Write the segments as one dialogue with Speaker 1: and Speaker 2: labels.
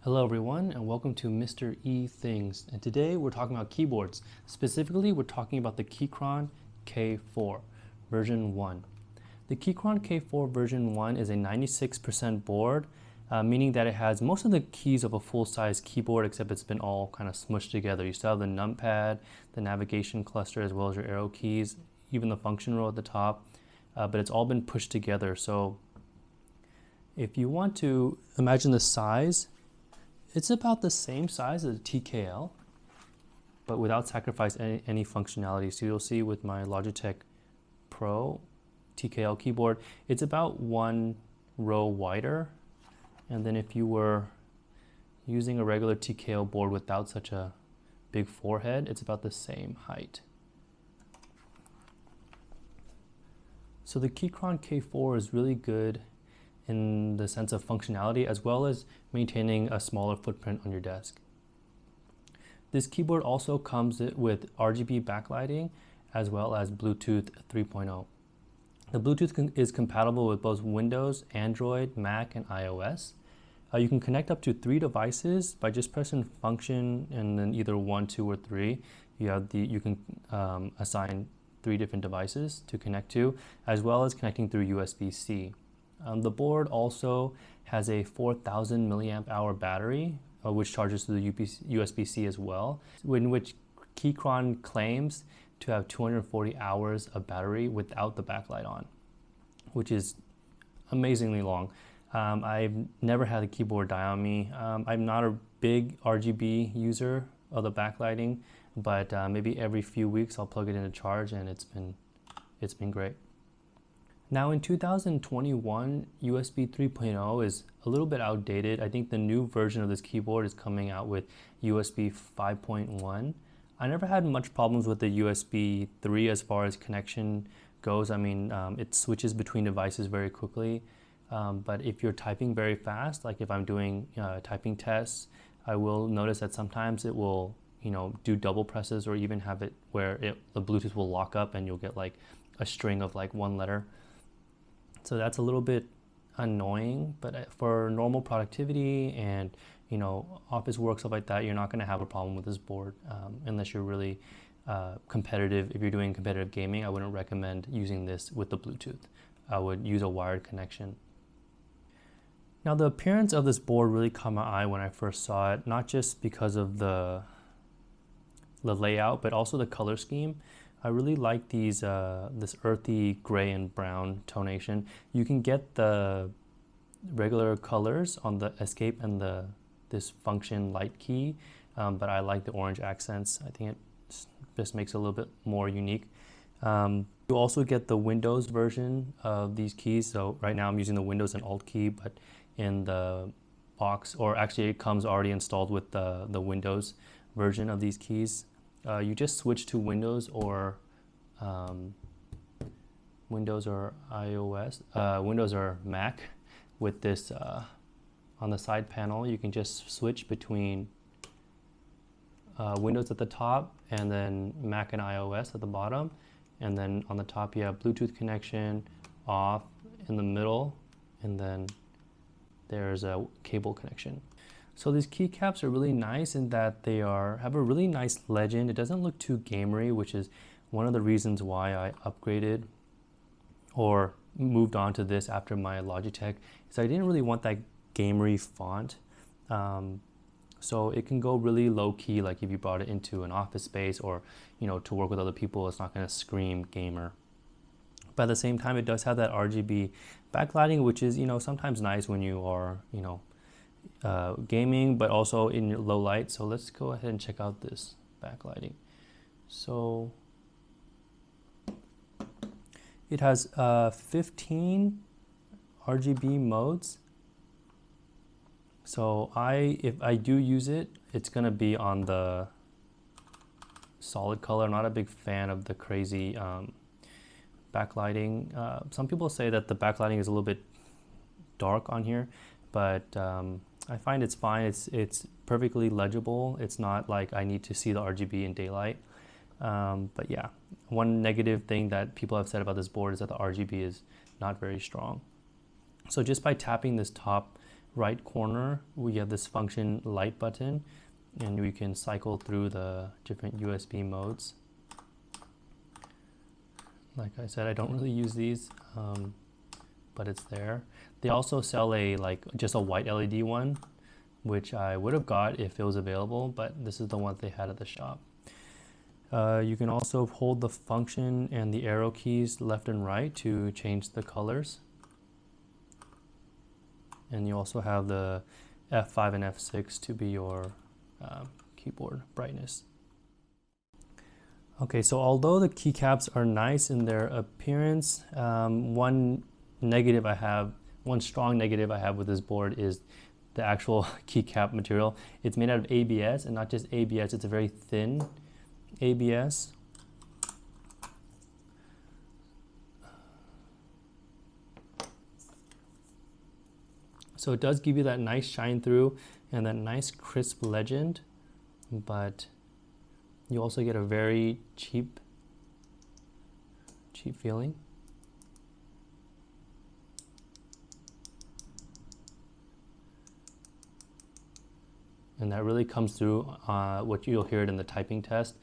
Speaker 1: Hello everyone and welcome to Mr. E Things, and today we're talking about keyboards. Specifically, we're talking about the Keychron K4 version 1. The Keychron K4 version 1 is a 96% board, meaning that it has most of the keys of a full-size keyboard, except it's been all kind of smushed together. You still have the numpad, the navigation cluster, as well as your arrow keys, even the function row at the top, but it's all been pushed together. So if you want to imagine the size, it's about the same size as a TKL, but without sacrificing any functionality. So you'll see with my Logitech Pro TKL keyboard, it's about one row wider. And then if you were using a regular TKL board without such a big forehead, it's about the same height. So the Keychron K4 is really good in the sense of functionality, as well as maintaining a smaller footprint on your desk. This keyboard also comes with RGB backlighting as well as Bluetooth 3.0. The Bluetooth is compatible with both Windows, Android, Mac, and iOS. You can connect up to 3 devices by just pressing function and then either 1, 2, or 3. You can assign 3 different devices to connect to, as well as connecting through USB-C. The board also has a 4,000 milliamp hour battery, which charges through the USB-C as well, in which Keychron claims to have 240 hours of battery without the backlight on, which is amazingly long. I've never had a keyboard die on me. I'm not a big RGB user of the backlighting, but maybe every few weeks I'll plug it into charge, and it's been great. Now in 2021, USB 3.0 is a little bit outdated. I think the new version of this keyboard is coming out with USB 5.1. I never had much problems with the USB 3 as far as connection goes. I mean, it switches between devices very quickly. But if you're typing very fast, like if I'm doing typing tests, I will notice that sometimes it will, do double presses, or even have it where the Bluetooth will lock up and you'll get like a string of like one letter. So that's a little bit annoying, but for normal productivity and office work, stuff like that, you're not going to have a problem with this board unless you're really competitive. If you're doing competitive gaming, I wouldn't recommend using this with the Bluetooth. I would use a wired connection. Now the appearance of this board really caught my eye when I first saw it, not just because of the layout, but also the color scheme. I really like these this earthy gray and brown tonation. You can get the regular colors on the escape and this function light key, but I like the orange accents. I think it just makes it a little bit more unique. You also get the Windows version of these keys. So right now I'm using the Windows and Alt key, but in the box, or actually it comes already installed with the Windows version of these keys. You just switch to Windows or iOS, Windows or Mac. With this on the side panel, you can just switch between Windows at the top and then Mac and iOS at the bottom. And then on the top you have Bluetooth connection off in the middle, and then there's a cable connection. So these keycaps are really nice in that they have a really nice legend. It doesn't look too gamery, which is one of the reasons why I upgraded or moved on to this after my Logitech, is I didn't really want that gamery font. So it can go really low key, like if you brought it into an office space or to work with other people, it's not going to scream gamer. But at the same time, it does have that RGB backlighting, which is sometimes nice when you are gaming, but also in low light. So let's go ahead and check out this backlighting. So it has 15 RGB modes. So if I do use it, it's gonna be on the solid color. I'm not a big fan of the crazy backlighting. Some people say that the backlighting is a little bit dark on here, but I find it's fine. It's perfectly legible. It's not like I need to see the RGB in daylight. But yeah, one negative thing that people have said about this board is that the RGB is not very strong. So just by tapping this top right corner, we have this function light button, and we can cycle through the different USB modes. Like I said, I don't really use these, but it's there. They also sell just a white LED one, which I would have got if it was available, but this is the one they had at the shop. You can also hold the function and the arrow keys left and right to change the colors. And you also have the F5 and F6 to be your keyboard brightness. Okay, so although the keycaps are nice in their appearance, one strong negative I have with this board is the actual keycap material. It's made out of ABS, and not just ABS, it's a very thin ABS. So it does give you that nice shine through and that nice crisp legend, but you also get a very cheap feeling. And that really comes through what you'll hear it in the typing test.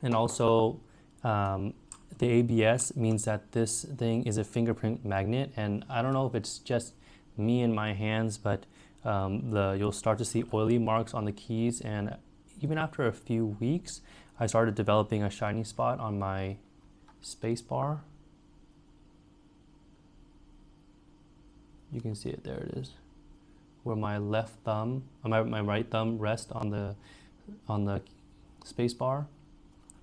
Speaker 1: And also the ABS means that this thing is a fingerprint magnet, and I don't know if it's just me and my hands, but you'll start to see oily marks on the keys, and even after a few weeks I started developing a shiny spot on my space bar. You can see it, there it is, where my left thumb, my right thumb rests on the space bar.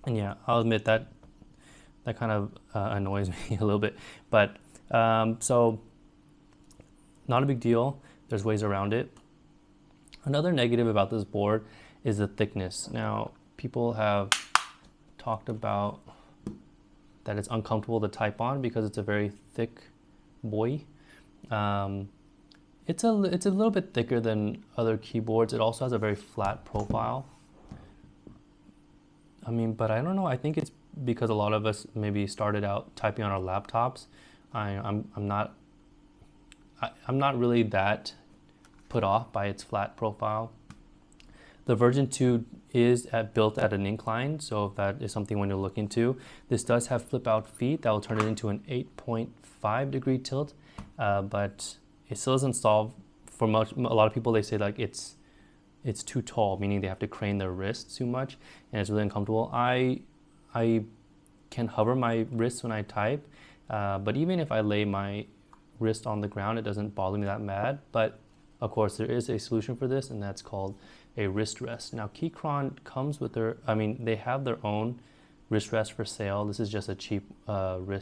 Speaker 1: And yeah, I'll admit that kind of annoys me a little bit, but so not a big deal. There's ways around it. Another negative about this board is the thickness. Now, people have talked about that it's uncomfortable to type on because it's a very thick boy. It's a little bit thicker than other keyboards. It also has a very flat profile. I mean, but I don't know. I think it's because a lot of us maybe started out typing on our laptops. I'm not really that put off by its flat profile. The version 2 is built at an incline, so if that is something when you're looking to. This does have flip out feet that will turn it into an 8.5 degree tilt, but it still doesn't solve for much. A lot of people, they say like it's too tall, meaning they have to crane their wrists too much, and it's really uncomfortable. I can hover my wrists when I type, but even if I lay my wrist on the ground, it doesn't bother me that bad. But of course, there is a solution for this, and that's called a wrist rest. Now, Keychron comes with they have their own wrist rest for sale. This is just a cheap wooden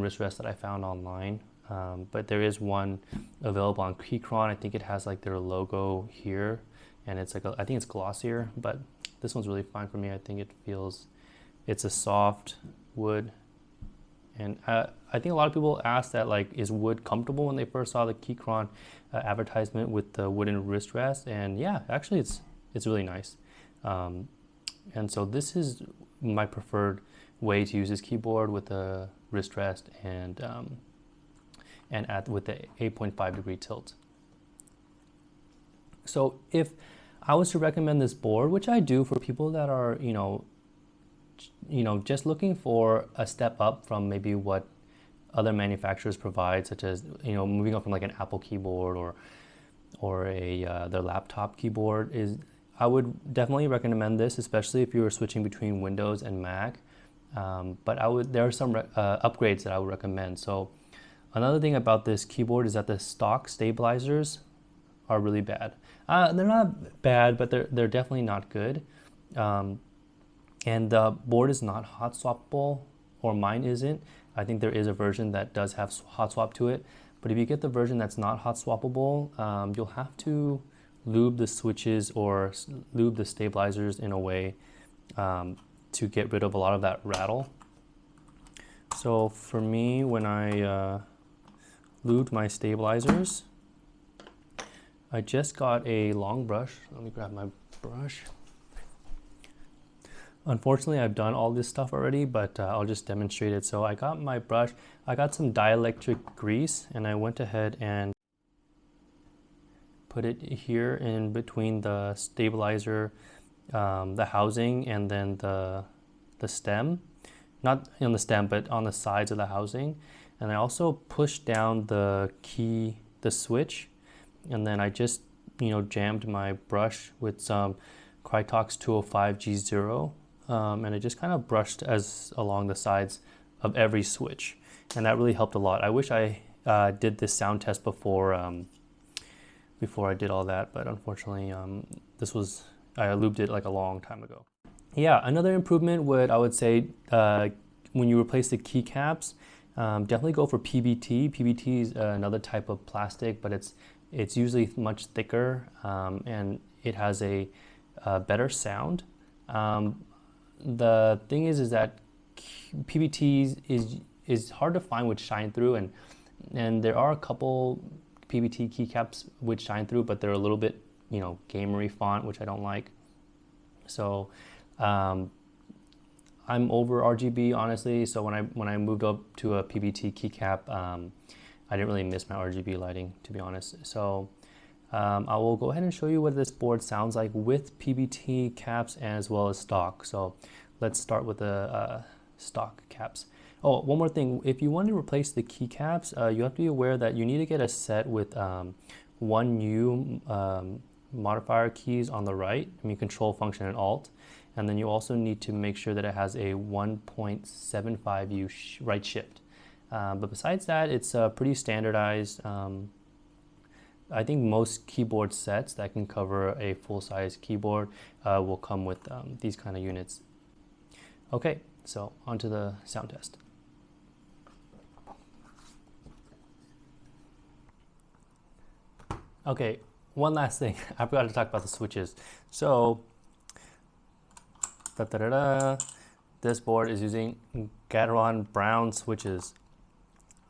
Speaker 1: wrist rest that I found online. But there is one available on Keychron. I think it has like their logo here, and it's I think it's glossier, but this one's really fine for me. I think it's a soft wood. And I think a lot of people asked that, like, is wood comfortable when they first saw the Keychron advertisement with the wooden wrist rest? And yeah, actually it's really nice. And so this is my preferred way to use this keyboard, with the wrist rest and with the 8.5 degree tilt. So if I was to recommend this board, which I do for people that are, just looking for a step up from maybe what other manufacturers provide, such as, moving up from like an Apple keyboard or their laptop keyboard, I would definitely recommend this, especially if you were switching between Windows and Mac. But there are some upgrades that I would recommend. So another thing about this keyboard is that the stock stabilizers are really bad. They're not bad, but they're definitely not good. And the board is not hot swappable, or mine isn't. I think there is a version that does have hot swap to it. But if you get the version that's not hot swappable, you'll have to lube the switches or lube the stabilizers in a way to get rid of a lot of that rattle. So for me, when I lubed my stabilizers, I just got a long brush. Let me grab my brush. Unfortunately, I've done all this stuff already, but I'll just demonstrate it. So I got my brush, I got some dielectric grease, and I went ahead and put it here in between the stabilizer, the housing, and then the stem. Not on the stem, but on the sides of the housing. And I also pushed down the switch, and then I just, jammed my brush with some Krytox 205 G0, and I just kind of brushed along the sides of every switch, and that really helped a lot. I wish I did this sound test before I did all that, but unfortunately, I lubed it like a long time ago. Yeah, another improvement I would say when you replace the keycaps, definitely go for PBT. PBT is another type of plastic, but it's usually much thicker, and it has a better sound. The thing is that PBT is hard to find which shine through, and there are a couple PBT keycaps which shine through, but they're a little bit, gamery font, which I don't like. So I'm over RGB, honestly. So when I moved up to a PBT keycap, I didn't really miss my RGB lighting, to be honest. So I will go ahead and show you what this board sounds like with PBT caps as well as stock. So let's start with the stock caps. Oh, one more thing. If you want to replace the keycaps, you have to be aware that you need to get a set with 1U modifier keys on the right, Control, Function, and Alt. And then you also need to make sure that it has a 1.75U right shift. But besides that, it's pretty standardized. I think most keyboard sets that can cover a full-size keyboard will come with these kind of units. Okay, so onto the sound test. Okay, one last thing. I forgot to talk about the switches. So, this board is using Gateron Brown switches.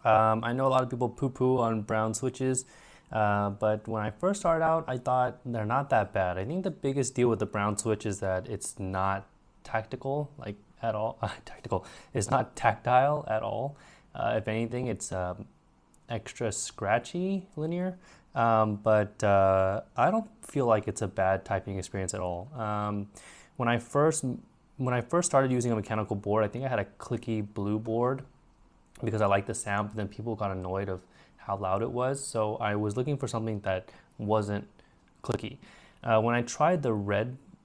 Speaker 1: I know a lot of people poo-poo on brown switches, but when I first started out, I thought they're not that bad. I think the biggest deal with the brown switch is that it's not tactical, like at all. It's not tactile at all. If anything, it's extra scratchy linear. But I don't feel like it's a bad typing experience at all. When I first started using a mechanical board, I think I had a clicky blue board because I liked the sound, but then people got annoyed of how loud it was. So I was looking for something that wasn't clicky. When I tried the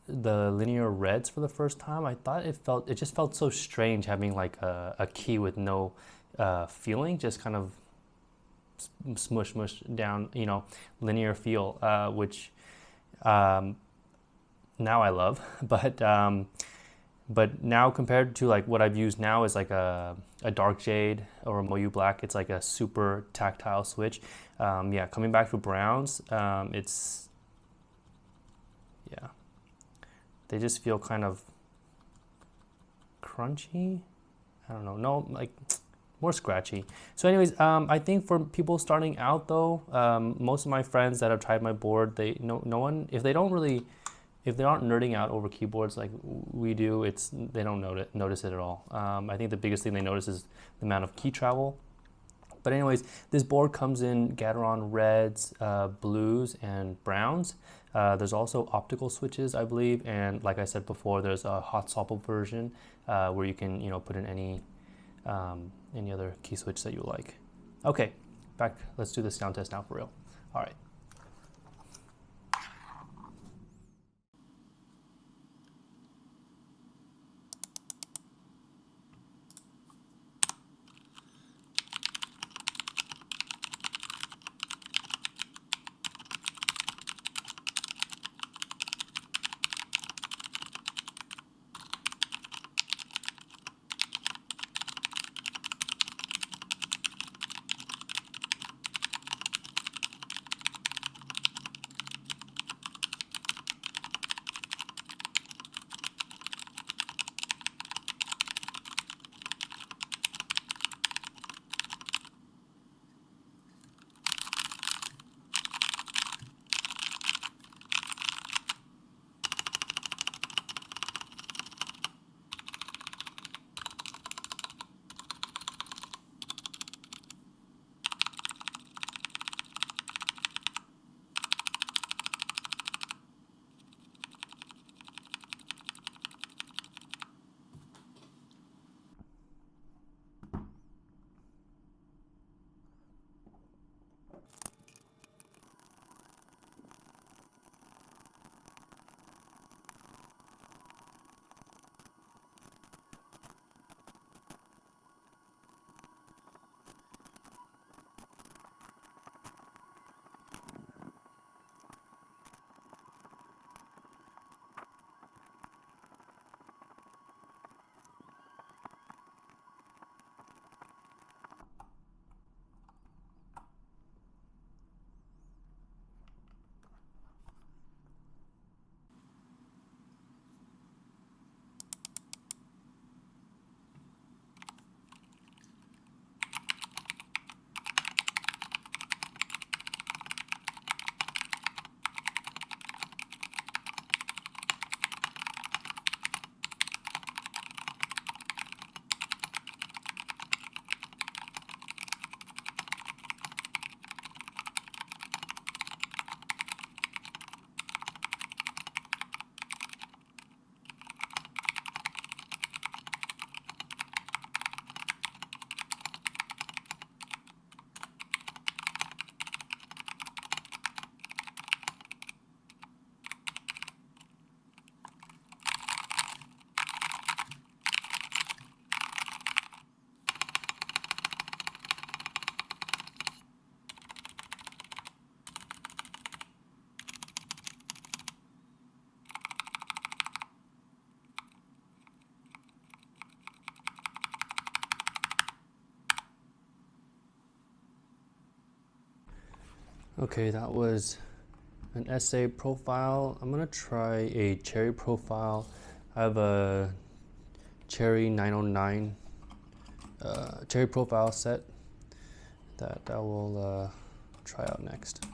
Speaker 1: linear reds for the first time, I thought it just felt so strange having like a key with no feeling, just kind of smush down, linear feel, which now I love. But now compared to like what I've used now is like a dark jade or a Moyu black, it's like a super tactile switch. Yeah, coming back to browns, they just feel kind of crunchy. I don't know, more scratchy. So anyways, I think for people starting out though, most of my friends that have tried my board, if they aren't nerding out over keyboards like we do, they don't notice it at all. I think the biggest thing they notice is the amount of key travel. But anyways, this board comes in Gateron reds, blues, and browns. There's also optical switches, I believe, and like I said before, there's a hot swap version where you can put in any other key switch that you like. Okay, let's do the sound test now for real. All right. Okay, that was an SA profile. I'm gonna try a cherry profile. I have a cherry 909 cherry profile set that I will try out next.